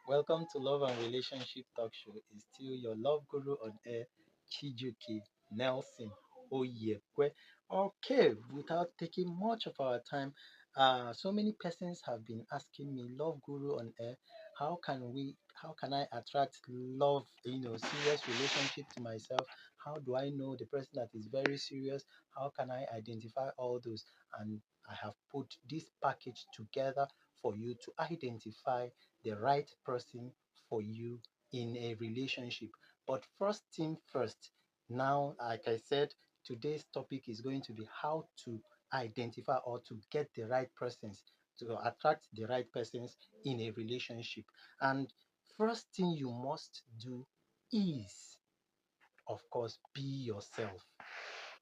Welcome to Love and Relationship Talk Show. It's still your love guru on air, Chijuki Nelson Oyekwe. Okay, without taking much of our time, so many persons have been asking me, Love Guru on air, how can I attract love, serious relationship to myself? How do I know the person that is very serious? How can I identify all those? And I have put this package together for you to identify the right person for you in a relationship. But first thing first, now, like I said, today's topic is going to be how to identify or to get the right persons, to attract the right persons in a relationship. And first thing you must do is, of course, be yourself,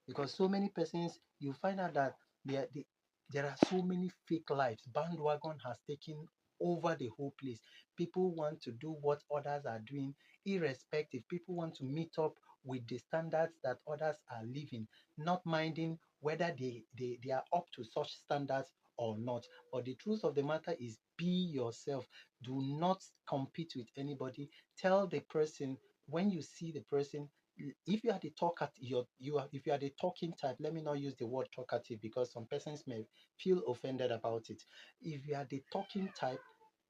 because so many persons you find out that there are so many fake lives. Bandwagon has taken over the whole place. People want to do what others are doing, irrespective. People want to meet up with the standards that others are living, not minding whether they are up to such standards or not. But the truth of the matter is, be yourself. Do not compete with anybody. Tell the person, when you see the person, if you are the talkative, if you are the talking type, let me not use the word talkative because some persons may feel offended about it. If you are the talking type,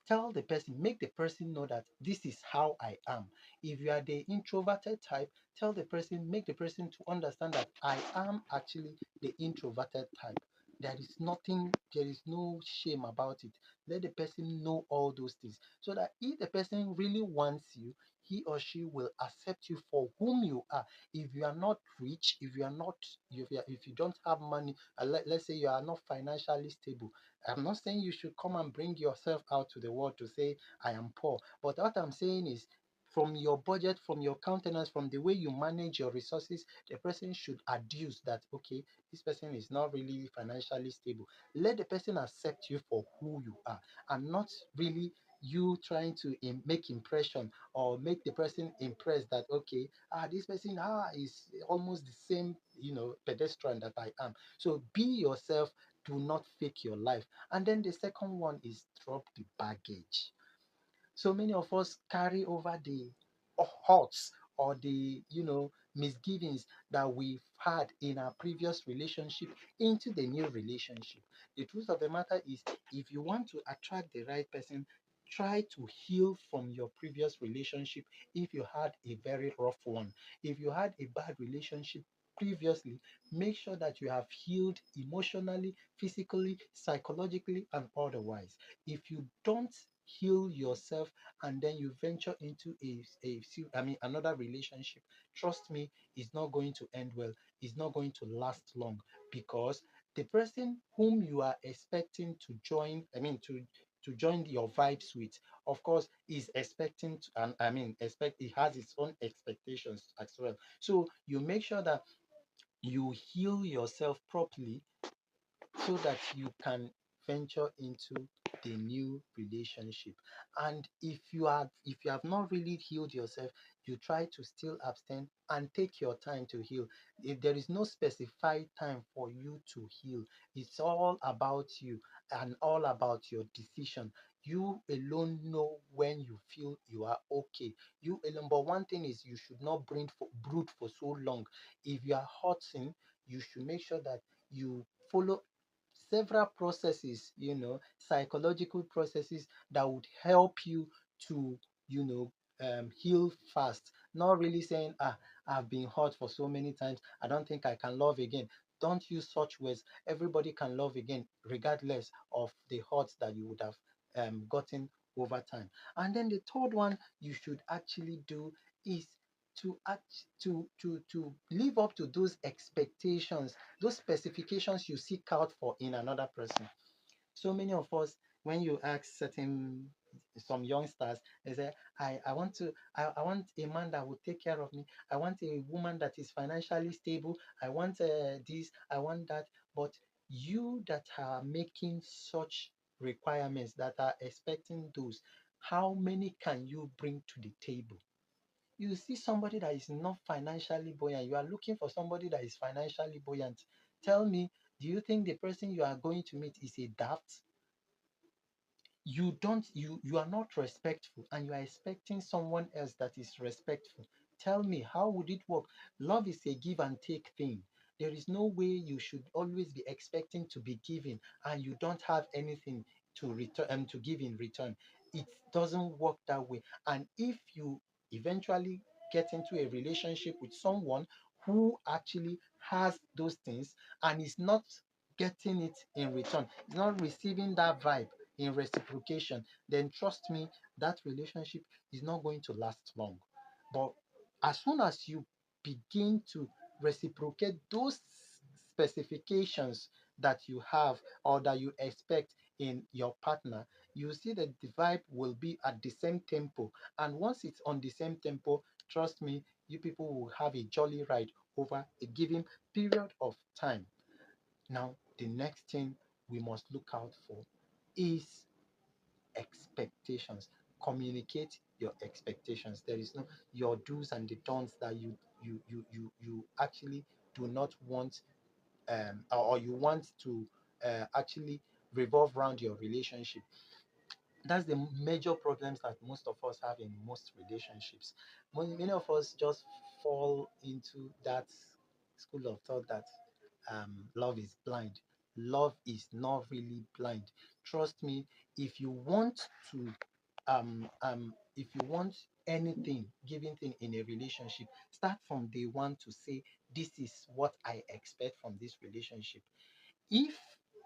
tell the person, make the person know that this is how I am. If you are the introverted type, tell the person, make the person to understand that I am actually the introverted type. There is no shame about it. Let the person know all those things so that if the person really wants you, he or she will accept you for whom you are. If you are not rich, if you don't have money, let's say you are not financially stable, I'm not saying you should come and bring yourself out to the world to say, I am poor. But what I'm saying is, from your budget, from your countenance, from the way you manage your resources, the person should adduce that, okay, this person is not really financially stable. Let the person accept you for who you are, and not really you trying to make impression or make the person impressed that, okay, this person is almost the same, pedestrian that I am. So be yourself. Do not fake your life. And then the second one is drop the baggage. So many of us carry over the hurts or the misgivings that we've had in our previous relationship into the new relationship. The truth of the matter is, if you want to attract the right person, try to heal from your previous relationship. If you had a very rough one, if you had a bad relationship previously, make sure that you have healed emotionally, physically, psychologically, and otherwise. If you don't heal yourself and then you venture into another relationship, trust me, it's not going to end well. It's not going to last long, because the person whom you are expecting to join, to join your vibes with, of course, is expecting to, and expect it has its own expectations as well. So you make sure that you heal yourself properly so that you can venture into the new relationship. And if you have not really healed yourself, you try to still abstain and take your time to heal. If there is no specified time for you to heal, it's all about you and all about your decision. You alone know when you feel you are okay. You alone. But one thing is, you should not brood for so long. If you are hurting, you should make sure that you follow several processes, psychological processes that would help you to, heal fast. Not really saying, I've been hurt for so many times, I don't think I can love again. Don't use such words. Everybody can love again, regardless of the hurts that you would have gotten over time. And then the third one you should actually do is to act to live up to those expectations, those specifications you seek out for in another person. So many of us, when you ask some youngsters, they say, I want a man that will take care of me. I want a woman that is financially stable. I want this, I want that. But you that are making such requirements, that are expecting those, how many can you bring to the table? You see somebody that is not financially buoyant, you are looking for somebody that is financially buoyant. Tell me, do you think the person you are going to meet is a daft? you are not respectful, and you are expecting someone else that is respectful. Tell me, how would it work? Love is a give and take thing. There is no way you should always be expecting to be given and you don't have anything to return, to give in return. It doesn't work that way. And if you eventually get into a relationship with someone who actually has those things and is not getting it in return, is not receiving that vibe in reciprocation, then trust me, that relationship is not going to last long. But as soon as you begin to reciprocate those specifications that you have or that you expect in your partner, you see that the vibe will be at the same tempo. And once it's on the same tempo, trust me, you people will have a jolly ride over a given period of time. Now, the next thing we must look out for is expectations. Communicate your expectations. There is no your do's and the don'ts that you actually do not want, or you want to actually revolve around your relationship. That's the major problems that most of us have in most relationships. Many of us just fall into that school of thought that love is blind. Love is not really blind. Trust me, if you want to if you want anything, giving thing in a relationship, start from day one to say, this is what I expect from this relationship. If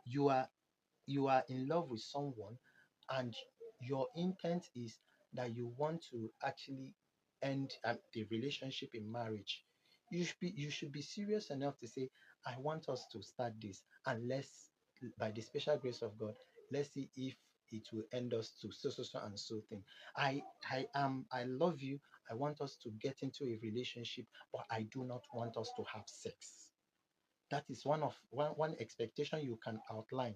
you are in love with someone and your intent is that you want to actually end the relationship in marriage, you should be serious enough to say, I want us to start this, and let's, by the special grace of God, let's see if it will end us to so so so and so thing. I love you. I want us to get into a relationship, but I do not want us to have sex. That is one expectation you can outline.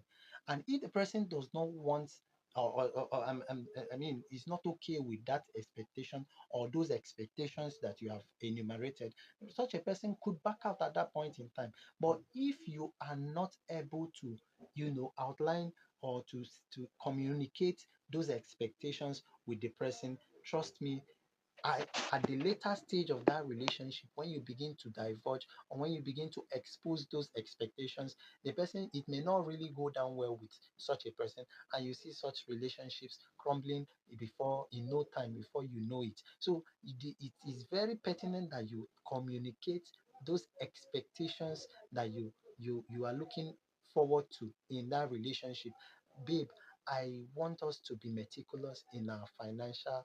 And if the person does not want, I mean, is not okay with that expectation or those expectations that you have enumerated, such a person could back out at that point in time. But if you are not able to, outline or to communicate those expectations with the person, trust me, at the later stage of that relationship, when you begin to diverge or when you begin to expose those expectations, the person, it may not really go down well with such a person, and you see such relationships crumbling before, in no time, before you know it. So it is very pertinent that you communicate those expectations that you are looking forward to in that relationship. Babe, I want us to be meticulous in our financial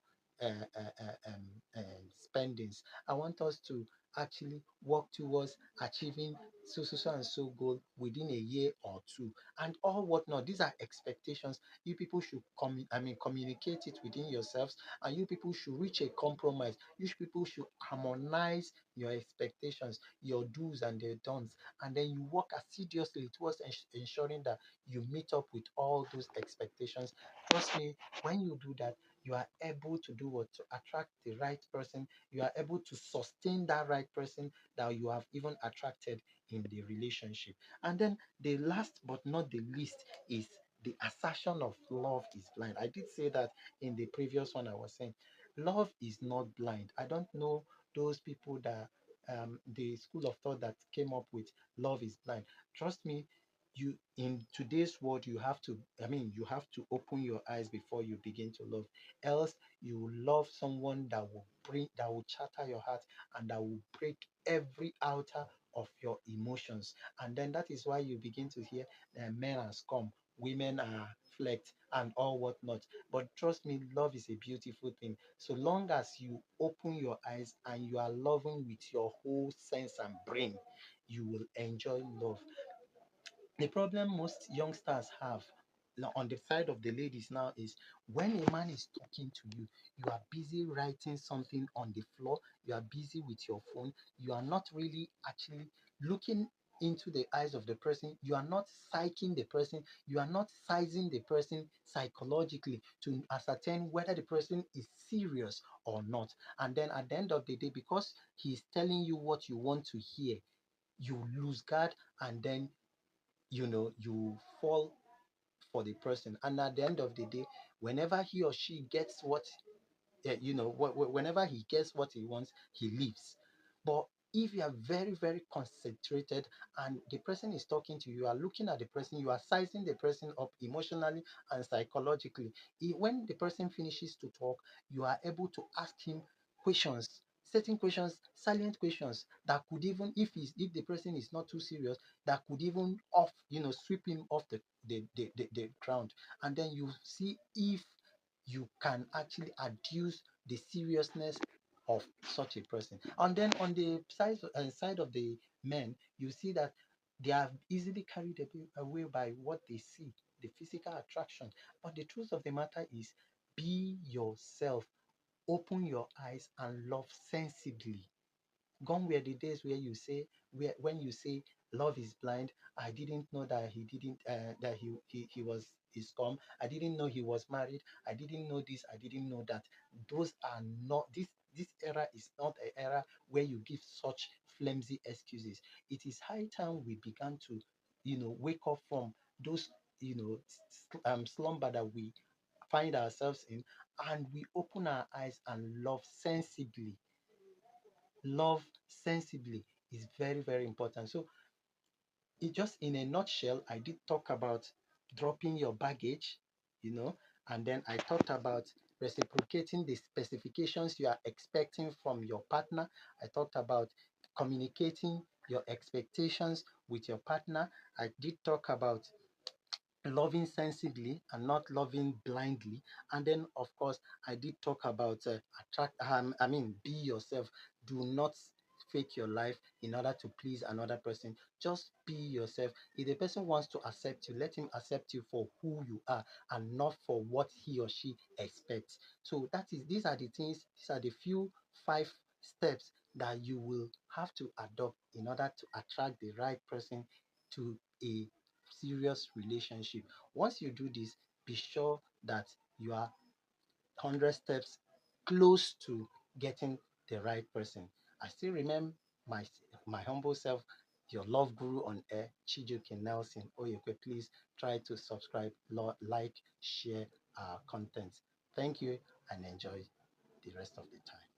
spendings. I want us to actually work towards achieving so so so and so goal within a year or two, and all whatnot. These are expectations. You people should communicate it within yourselves, and you people should reach a compromise. You people should harmonize your expectations, your do's and your don'ts, and then you work assiduously towards ensuring that you meet up with all those expectations. Trust me, when you do that, you are able to do what, to attract the right person. You are able to sustain that right person that you have even attracted in the relationship. And then the last but not the least is the assertion of love is blind. I did say that in the previous one. I was saying love is not blind. I don't know those people that the school of thought that came up with love is blind. Trust me, you, in today's world, you have to, you have to open your eyes before you begin to love. Else you will love someone that will chatter your heart and that will break every outer of your emotions. And then that is why you begin to hear men are scum, women are flecked, and all whatnot. But trust me, love is a beautiful thing. So long as you open your eyes and you are loving with your whole sense and brain, you will enjoy love. The problem most youngsters have on the side of the ladies now is when a man is talking to you, you are busy writing something on the floor, you are busy with your phone, you are not really actually looking into the eyes of the person, you are not psyching the person, you are not sizing the person psychologically to ascertain whether the person is serious or not. And then at the end of the day, because he's telling you what you want to hear, you lose guard, and then you fall for the person. And at the end of the day, Whenever he or she gets what whenever he gets what he wants, he leaves. But if you are very, very concentrated and the person is talking to you, you are looking at the person, you are sizing the person up emotionally and psychologically. When the person finishes to talk, you are able to ask him questions, certain questions, silent questions that could even, if the person is not too serious, that could even sweep him off the ground. And then you see if you can actually adduce the seriousness of such a person. And then on the side of the men, you see that they are easily carried away by what they see, the physical attraction. But the truth of the matter is, be yourself, open your eyes, and love sensibly. Gone were the days where when you say love is blind. I didn't know that he didn't that he was his scum. I didn't know he was married. I didn't know this. I didn't know that. Those are not this era is not an era where you give such flimsy excuses. It is high time we began to wake up from those slumber that we find ourselves in, and we open our eyes and love sensibly is very, very important. So, it just in a nutshell, I did talk about dropping your baggage, you know, and then I talked about reciprocating the specifications you are expecting from your partner. I talked about communicating your expectations with your partner. I did talk about loving sensibly and not loving blindly. And then of course I did talk about be yourself. Do not fake your life in order to please another person. Just be yourself. If the person wants to accept you, let him accept you for who you are and not for what he or she expects. So these are the things, these are the few 5 steps that you will have to adopt in order to attract the right person to a serious relationship. Once you do this, be sure that you are 100 steps close to getting the right person. I still remember my my humble self, your love guru on air, Chijuke Nelson Oyekwe. Please try to subscribe, like, share our content. Thank you and enjoy the rest of the time.